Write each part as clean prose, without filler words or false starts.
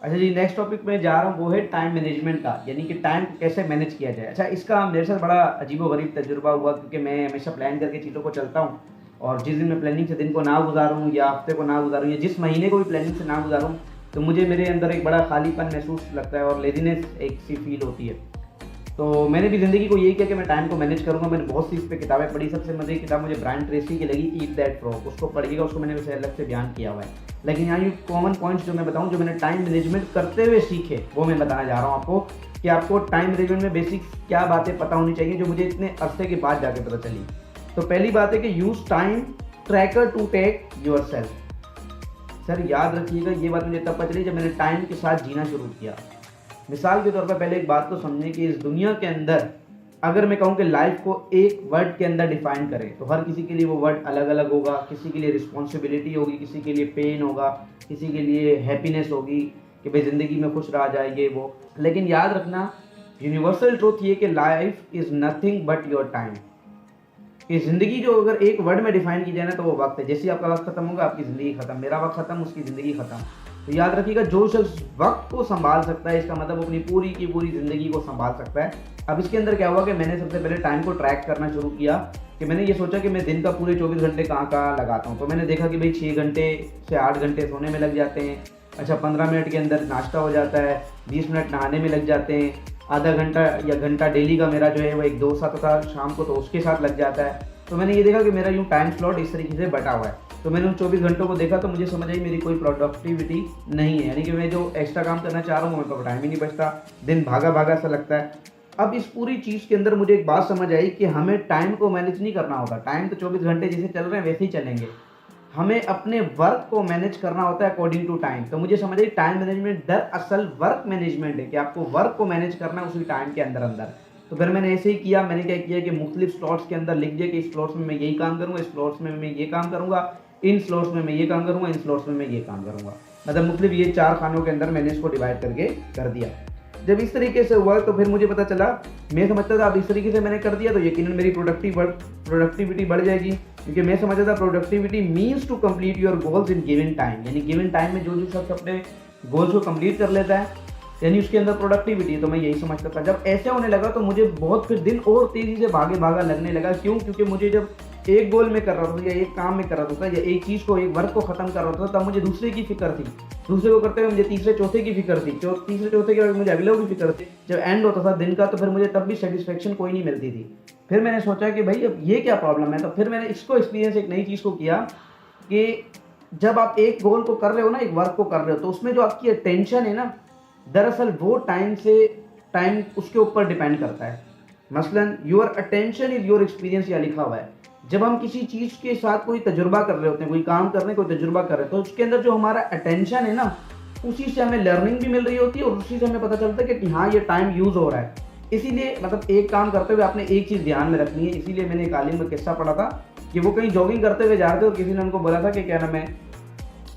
अच्छा जी, next topic में जा रहा हूँ, वो है टाइम मैनेजमेंट का, यानी कि टाइम को कैसे मैनेज किया जाए। अच्छा, इसका मेरे साथ बड़ा अजीबो-गरीब तजुर्बा हुआ, क्योंकि मैं हमेशा प्लान करके चीज़ों को चलता हूँ, और जिस दिन मैं प्लानिंग से दिन को ना गुज़ारूँ या हफ्ते को ना गुज़ारूँ या जिस महीने को भी प्लानिंग से ना गुज़ारूँ, तो मुझे मेरे अंदर एक बड़ा खालीपन महसूस लगता है और लेज़ीनेस एक सी फील होती है। तो मैंने भी ज़िंदगी को यही किया कि मैं टाइम को मैनेज करूँगा। मैंने बहुत सी इस पे किताबें पढ़ी। सबसे मज़े की किताब मुझे ब्रायन ट्रेसी की लगी, ईट दैट फ्रॉग। उसको पढ़िएगा, उसको मैंने वैसे अलग से बयान किया हुआ है। लेकिन यहाँ ये कॉमन पॉइंट्स जो मैं बताऊँ, जो मैंने टाइम मैनेजमेंट करते हुए सीखे, वो मैं बताना जा रहा हूँ आपको, कि आपको टाइम मैनेजमेंट में बेसिक्स क्या बातें पता होनी चाहिए, जो मुझे इतने अरसे के बाद जाके पता चली। तो पहली बात है कि use time tracker to take yourself. Sir याद रखिएगा, ये बात मुझे तब पता चली जब मैंने टाइम के साथ जीना शुरू किया। मिसाल के तौर पर पहले एक बात को समझें कि इस दुनिया के अंदर अगर मैं कहूँ कि लाइफ को एक वर्ड के अंदर डिफाइन करें, तो हर किसी के लिए वो वर्ड अलग अलग होगा। किसी के लिए रिस्पॉन्सिबिलिटी होगी, किसी के लिए पेन होगा, किसी के लिए हैप्पीनेस होगी कि भाई ज़िंदगी में खुश रहा जाए, ये वो। लेकिन याद रखना, यूनिवर्सल ट्रूथ ये कि life is nothing but your time. कि ज़िंदगी जो अगर एक वर्ड में डिफाइन की जाए ना, तो वो वक्त है। जैसे ही आपका वक्त खत्म होगा, आपकी ज़िंदगी खत्म। मेरा वक्त खत्म, उसकी ज़िंदगी खत्म। तो याद रखिएगा, जो शख्स वक्त को संभाल सकता है, इसका मतलब अपनी पूरी की पूरी ज़िंदगी को संभाल सकता है। अब इसके अंदर क्या हुआ कि मैंने सबसे पहले टाइम को ट्रैक करना शुरू किया, कि मैंने ये सोचा कि मैं दिन का पूरे 24 घंटे कहाँ लगाता हूँ। तो मैंने देखा कि भाई 6 घंटे से 8 घंटे सोने में लग जाते हैं। अच्छा, 15 मिनट के अंदर नाश्ता हो जाता है, 20 मिनट नहाने में लग जाते हैं, आधा घंटा या घंटा डेली का मेरा जो है वो एक दोस्त आता था शाम को, तो उसके साथ लग जाता है। तो मैंने ये देखा कि मेरा यूँ टाइम स्लॉट इस तरीके से बटा हुआ है। तो मैंने उन 24 घंटों को देखा, तो मुझे समझ आई मेरी कोई प्रोडक्टिविटी नहीं है, यानी कि मैं जो एक्स्ट्रा काम करना चाह रहा हूँ, मेरे पास टाइम ही नहीं बचता, दिन भागा भागा सा लगता है। अब इस पूरी चीज़ के अंदर मुझे एक बात समझ आई कि हमें टाइम को मैनेज नहीं करना होता। टाइम तो 24 घंटे जैसे चल रहे हैं वैसे ही चलेंगे। हमें अपने वर्क को मैनेज करना होता है अकॉर्डिंग टू टाइम। तो मुझे समझ आई, टाइम मैनेजमेंट दरअसल वर्क मैनेजमेंट है, कि आपको वर्क को मैनेज करना है उसी टाइम के अंदर अंदर। तो फिर मैंने ऐसे ही किया। मैंने क्या किया कि मुख्तलिफ स्लॉट्स के अंदर लिख दिया कि इस स्लॉट्स में मैं यही काम करूँगा, इस स्लॉट्स में मैं ये काम करूँगा, इन स्लॉट्स में मैं ये काम करूँगा, इन स्लॉट्स में मैं ये काम करूँगा। मतलब मुख्तलिफ ये 4 खानों के अंदर मैंने इसको डिवाइड करके कर दिया। जब इस तरीके से हुआ, तो फिर मुझे पता चला, मैं समझता था अब इस तरीके से मैंने कर दिया तो यकीनन मेरी प्रोडक्टिविटी बढ़ जाएगी, क्योंकि मैं समझता था productivity means to complete your goals in given time. यानी गिवन टाइम में जो शख्स अपने गोल्स को कंप्लीट कर लेता है, यानी उसके अंदर प्रोडक्टिविटी है। तो मैं यही समझता था। जब ऐसे होने लगा तो मुझे बहुत फिर दिन और तेज़ी से भागे भागा लगने लगा। क्यों? क्योंकि मुझे जब एक गोल में कर रहा था, या एक काम में कर रहा था, या एक चीज़ को, एक वर्क को ख़त्म कर रहा था, तब मुझे दूसरे की फिक्र थी। दूसरे को करते हुए मुझे तीसरे चौथे की फिक्र थी। तीसरे चौथे के बाद मुझे अगले की फिक्र थी। जब एंड होता था दिन का, तो फिर मुझे तब भी सेटिस्फेक्शन कोई नहीं मिलती थी। फिर मैंने सोचा कि भाई अब ये क्या प्रॉब्लम है। तो फिर मैंने इसको एक्सपीरियंस एक नई चीज़ को किया, कि जब आप एक गोल को कर रहे हो ना, एक वर्क को कर रहे हो, तो उसमें जो आपकी अटेंशन है ना, दरअसल वो टाइम उसके ऊपर डिपेंड करता है। मसलन your attention is your experience, या लिखा हुआ है। जब हम किसी चीज़ के साथ कोई तजुर्बा कर रहे होते हैं, कोई काम कर रहे हैं, कोई तजुर्बा कर रहे हैं, तो उसके अंदर जो हमारा अटेंशन है ना, उसी से हमें लर्निंग भी मिल रही होती है, और उसी से हमें पता चलता है कि हाँ, ये टाइम यूज़ हो रहा है। इसीलिए मतलब एक काम करते हुए आपने एक चीज़ ध्यान में रखनी है। इसीलिए मैंने एक आलिम का किस्सा पढ़ा था कि वो कहीं जॉगिंग करते हुए जा रहे थे, और किसी ने उनको बोला था कि क्या नाम है,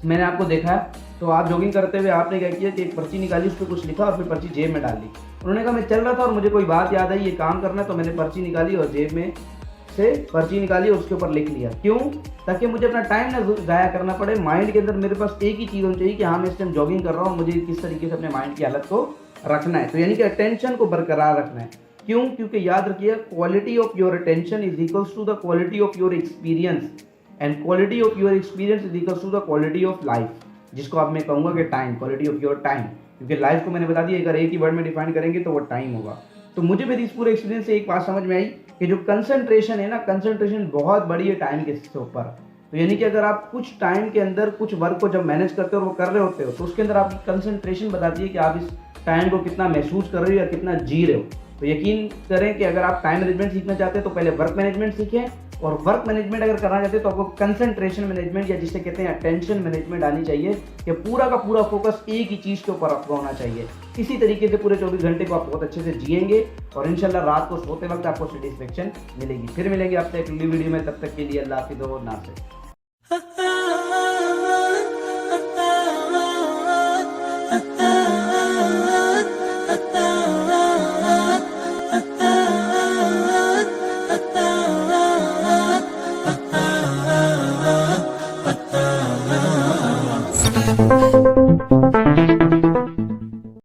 मैंने आपको देखा है, तो आप जॉगिंग करते हुए आपने क्या किया कि एक पर्ची निकाली, उस पर कुछ लिखा और फिर पर्ची जेब में डाल ली। उन्होंने कहा मैं चल रहा था और मुझे कोई बात याद आई, ये काम करना है, तो मैंने पर्ची निकाली और जेब में से पर्ची निकाली और उसके ऊपर लिख लिया। क्यों? ताकि मुझे अपना टाइम ना ज़ाया करना पड़े। माइंड के अंदर मेरे पास एक ही चीज़ होनी चाहिए कि हाँ, मैं इस टाइम जॉगिंग कर रहा हूँ, मुझे किस तरीके से अपने माइंड की हालत को रखना है। तो यानी कि अटेंशन को बरकरार रखना है। क्यों? क्योंकि याद रखिए, quality of your attention is equals to the quality of your experience, and quality of your experience is equals to the quality of life, जिसको अब मैं कहूँगा कि time, quality of your time. क्योंकि लाइफ को मैंने बता दिया, अगर एक ही वर्ड में डिफाइन करेंगे तो वो टाइम होगा। तो मुझे फिर इस पूरे एक्सपीरियंस से एक बात समझ में आई कि जो कंसंट्रेशन है ना, कंसंट्रेशन बहुत बड़ी है टाइम के ऊपर। तो यानी कि अगर आप कुछ टाइम के अंदर कुछ वर्क को जब मैनेज करते हो और वो कर रहे होते हो, तो उसके अंदर आपकी कंसंट्रेशन बताती है कि आप इस टाइम को कितना महसूस कर रहे हो या कितना जी रहे हो। तो यकीन करें कि अगर आप टाइम मैनेजमेंट सीखना चाहते हैं तो पहले वर्क मैनेजमेंट सीखें, और वर्क मैनेजमेंट अगर करना चाहते हैं तो आपको कंसंट्रेशन मैनेजमेंट, या जिसे कहते हैं अटेंशन मैनेजमेंट, आनी चाहिए, कि पूरा का पूरा फोकस एक ही चीज़ के ऊपर आपको होना चाहिए। इसी तरीके से पूरे 24 घंटे को आप बहुत अच्छे से जिएंगे, और इंशाल्लाह रात को सोते वक्त आपको सेटिस्फेक्शन मिलेगी। फिर मिलेंगे आपसे एक अगली वीडियो में, तब तक के लिए अल्लाह हाफिज़ और नासिर।